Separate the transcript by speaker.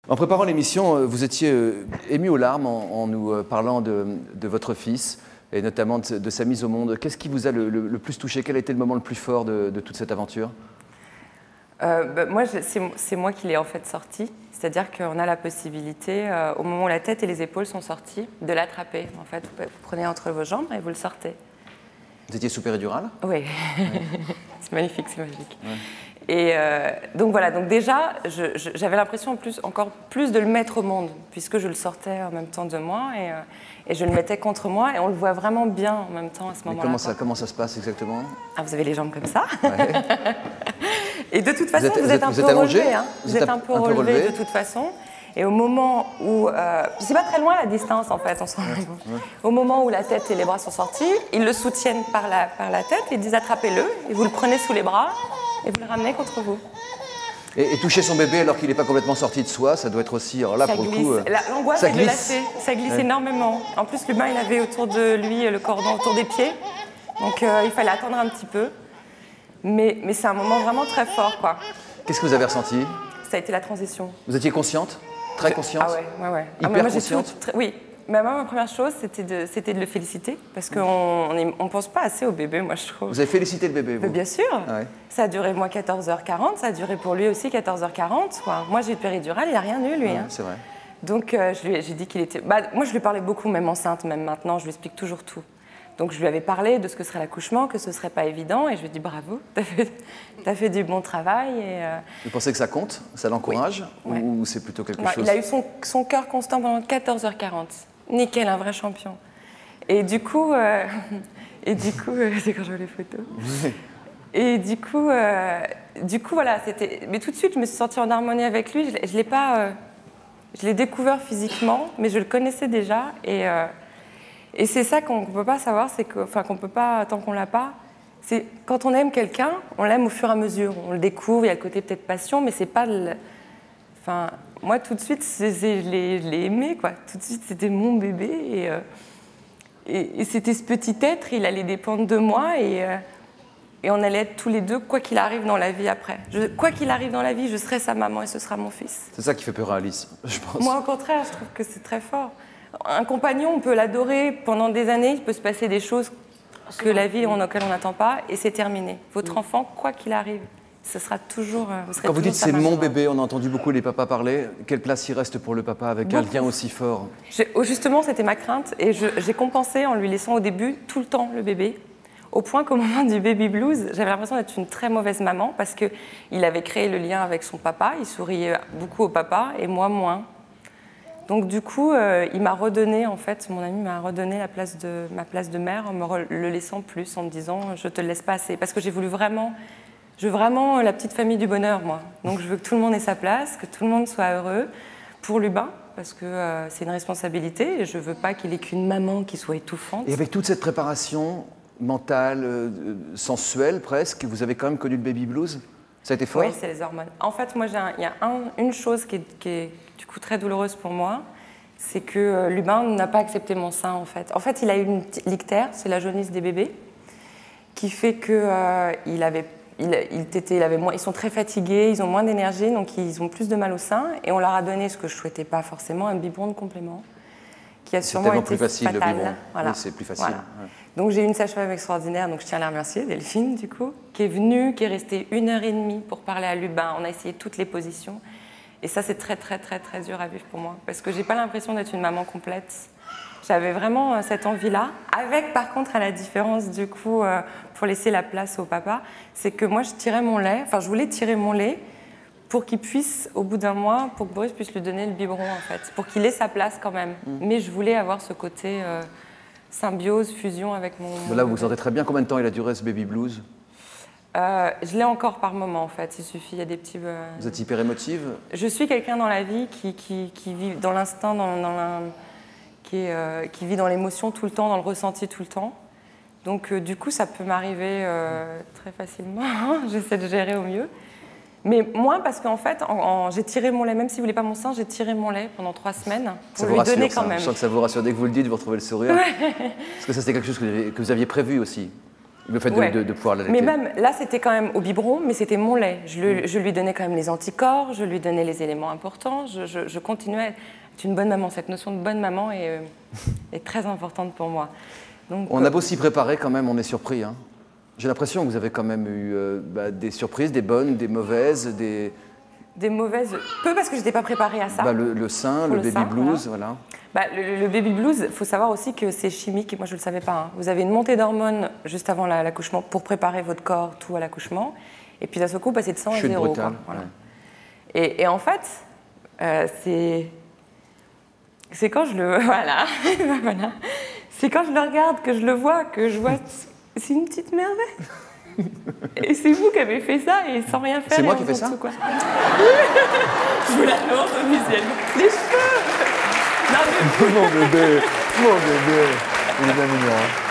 Speaker 1: En préparant l'émission, vous étiez ému aux larmes en nous parlant de votre fils et notamment de sa mise au monde. Qu'est-ce qui vous a le plus touché? Quel a été le moment le plus fort de toute cette aventure?
Speaker 2: Moi, c'est moi qui l'ai en fait sorti. C'est-à-dire qu'on a la possibilité, au moment où la tête et les épaules sont sorties, de l'attraper. En fait, vous prenez entre vos jambes et vous le sortez.
Speaker 1: Vous étiez sous péridurale?
Speaker 2: Oui. C'est magnifique, c'est magique. Ouais. Et donc voilà, donc déjà, j'avais l'impression encore plus de le mettre au monde, puisque je le sortais en même temps de moi et je le mettais contre moi et on le voit vraiment bien en même temps à ce moment-là.
Speaker 1: Comment ça se passe exactement?
Speaker 2: Ah, vous avez les jambes comme ça. Ouais. Et de toute façon, vous êtes un peu
Speaker 1: allongé,
Speaker 2: relevé. Hein. Vous êtes un peu relevé de toute façon. Et au moment où... c'est pas très loin la distance en fait, on s'en rend compte. Au moment où la tête et les bras sont sortis, ils le soutiennent par la tête et disent attrapez-le et vous le prenez sous les bras et vous le ramenez contre vous.
Speaker 1: Et toucher son bébé alors qu'il n'est pas complètement sorti de soi, ça doit être aussi... Alors là,
Speaker 2: ça
Speaker 1: pour
Speaker 2: glisse.
Speaker 1: le coup...
Speaker 2: L'angoisse, c'est de le lâcher. Ça glisse énormément. En plus, l'humain, il avait autour de lui le cordon autour des pieds. Donc il fallait attendre un petit peu. Mais c'est un moment vraiment très fort, quoi.
Speaker 1: Qu'est-ce que vous avez ressenti?
Speaker 2: Ça a été la transition.
Speaker 1: Vous étiez consciente? Très consciente?
Speaker 2: Ah ouais.
Speaker 1: Hyper consciente?
Speaker 2: Oui. Mais moi, ma première chose, c'était de le féliciter. Parce qu'on ne pense pas assez au bébé, moi, je trouve.
Speaker 1: Vous avez félicité le bébé, vous?
Speaker 2: Bien sûr. Ah ouais. Ça a duré, moi, 14h40. Ça a duré pour lui aussi 14h40. Quoi. Moi, j'ai eu péridurale, il n'a rien eu, lui.
Speaker 1: Ouais,
Speaker 2: hein.
Speaker 1: C'est vrai.
Speaker 2: Donc, j'ai dit qu'il était... moi, je lui parlais beaucoup, même enceinte, même maintenant. Je lui explique toujours tout. Donc, je lui avais parlé de ce que serait l'accouchement, que ce ne serait pas évident. Et je lui ai dit, bravo, tu as fait du bon travail.
Speaker 1: Vous pensez que ça compte? Ça l'encourage?
Speaker 2: Oui.
Speaker 1: Ou c'est plutôt quelque chose?
Speaker 2: Il a eu son cœur constant pendant 14h40. Nickel, un vrai champion. Et du coup, c'est quand je vois les photos. Et du coup, voilà, c'était. Mais tout de suite, je me suis sentie en harmonie avec lui. Je l'ai pas, je l'ai découvert physiquement, mais je le connaissais déjà. Et c'est ça qu'on ne peut pas savoir, c'est que, enfin, qu'on peut pas tant qu'on l'a pas. C'est quand on aime quelqu'un, on l'aime au fur et à mesure. On le découvre. Il y a le côté peut-être passion, mais c'est pas Enfin, moi, tout de suite, je l'ai aimé, quoi. Tout de suite, c'était mon bébé. Et c'était ce petit être, il allait dépendre de moi. Et on allait être tous les deux, quoi qu'il arrive dans la vie après. Quoi qu'il arrive dans la vie, je serai sa maman et ce sera mon fils.
Speaker 1: C'est ça qui fait peur à Alice, je pense.
Speaker 2: Moi, au contraire, je trouve que c'est très fort. Un compagnon, on peut l'adorer pendant des années. Il peut se passer des choses que la vie auquel on n'attend pas. Et c'est terminé. Votre enfant, quoi qu'il arrive, ce sera toujours...
Speaker 1: Quand vous dites c'est mon bébé, on a entendu beaucoup les papas parler. Quelle place il reste pour le papa avec un lien aussi fort?
Speaker 2: Justement, c'était ma crainte. Et j'ai compensé en lui laissant au début tout le temps le bébé. Au point qu'au moment du baby blues, j'avais l'impression d'être une très mauvaise maman parce qu'il avait créé le lien avec son papa. Il souriait beaucoup au papa et moi moins. Donc du coup, il m'a redonné, en fait, mon ami m'a redonné ma place de mère en me le laissant plus, en me disant « je te le laisse pas assez ». Parce que je veux vraiment la petite famille du bonheur, moi. Donc je veux que tout le monde ait sa place, que tout le monde soit heureux pour l'Ubin, parce que c'est une responsabilité et je veux pas qu'il ait qu'une maman qui soit étouffante.
Speaker 1: Et avec toute cette préparation mentale, sensuelle presque, vous avez quand même connu le baby blues? Ça a été fort?
Speaker 2: Oui, c'est les hormones. En fait, moi, il y a une chose qui est du coup très douloureuse pour moi, c'est que l'Ubin n'a pas accepté mon sein, en fait. En fait, il a eu une lictère, c'est la jaunisse des bébés, qui fait qu'ils sont très fatigués, ils ont moins d'énergie, donc ils ont plus de mal au sein. Et on leur a donné ce que je ne souhaitais pas forcément, un biberon de complément, qui a sûrement été
Speaker 1: plus facile,
Speaker 2: fatal.
Speaker 1: le biberon.
Speaker 2: Voilà.
Speaker 1: Oui, c'est plus facile.
Speaker 2: Voilà. Ouais. Donc j'ai eu une sage-femme extraordinaire, donc je tiens à la remercier, Delphine, du coup, qui est venue, qui est restée 1h30 pour parler à l'Ubin. On a essayé toutes les positions. Et ça, c'est très, très, très, très dur à vivre pour moi, parce que j'ai pas l'impression d'être une maman complète. J'avais vraiment cette envie-là, avec par contre, à la différence du coup, pour laisser la place au papa, c'est que moi je tirais mon lait, enfin je voulais tirer mon lait pour qu'il puisse, au bout d'un mois, pour que Boris puisse lui donner le biberon en fait, pour qu'il ait sa place quand même. Mais je voulais avoir ce côté symbiose, fusion avec mon...
Speaker 1: Là, vous sentez très bien. Combien de temps il a duré ce baby blues?
Speaker 2: Je l'ai encore par moment en fait, il suffit, il y a des petits...
Speaker 1: Vous êtes hyper émotive?
Speaker 2: Je suis quelqu'un dans la vie qui vit dans l'instinct, qui vit dans l'émotion tout le temps, dans le ressenti tout le temps. Donc du coup, ça peut m'arriver très facilement. J'essaie de gérer au mieux. Mais moins parce qu'en fait, j'ai tiré mon lait, même si vous ne voulez pas mon sein, j'ai tiré mon lait pendant 3 semaines pour lui donner quand même.
Speaker 1: Je sens que ça vous rassure. Dès que vous le dites, vous retrouvez le sourire. Parce que ça, c'est quelque chose que vous aviez prévu aussi. Le fait de pouvoir l'allaiter.
Speaker 2: Mais même là, c'était quand même au biberon, mais c'était mon lait. Je lui donnais quand même les anticorps, je lui donnais les éléments importants. Je continuais à être une bonne maman. Cette notion de bonne maman est très importante pour moi. Donc,
Speaker 1: on a beau s'y préparer quand même, on est surpris. Hein. J'ai l'impression que vous avez quand même eu des surprises, des bonnes, des mauvaises, des
Speaker 2: mauvaises, peu parce que je n'étais pas préparée à ça.
Speaker 1: Le sein, le baby blues, voilà.
Speaker 2: Le baby blues, il faut savoir aussi que c'est chimique, et moi je ne le savais pas. Hein. Vous avez une montée d'hormones juste avant l'accouchement pour préparer votre corps, tout à l'accouchement, et puis d'un seul coup, passer de 100 à 0.
Speaker 1: Brutale,
Speaker 2: voilà.
Speaker 1: Ouais.
Speaker 2: Et en fait, c'est quand je le... Voilà. Voilà. C'est quand je le regarde, que je le vois, que je vois... C'est une petite merveille. Et c'est vous qui avez fait ça et sans rien faire.
Speaker 1: C'est moi qui ai fait ça
Speaker 2: quoi. Je vous l'annonce officiellement. Les cheveux. Non, mais...
Speaker 3: Mon bébé, il est bien mignon. Hein.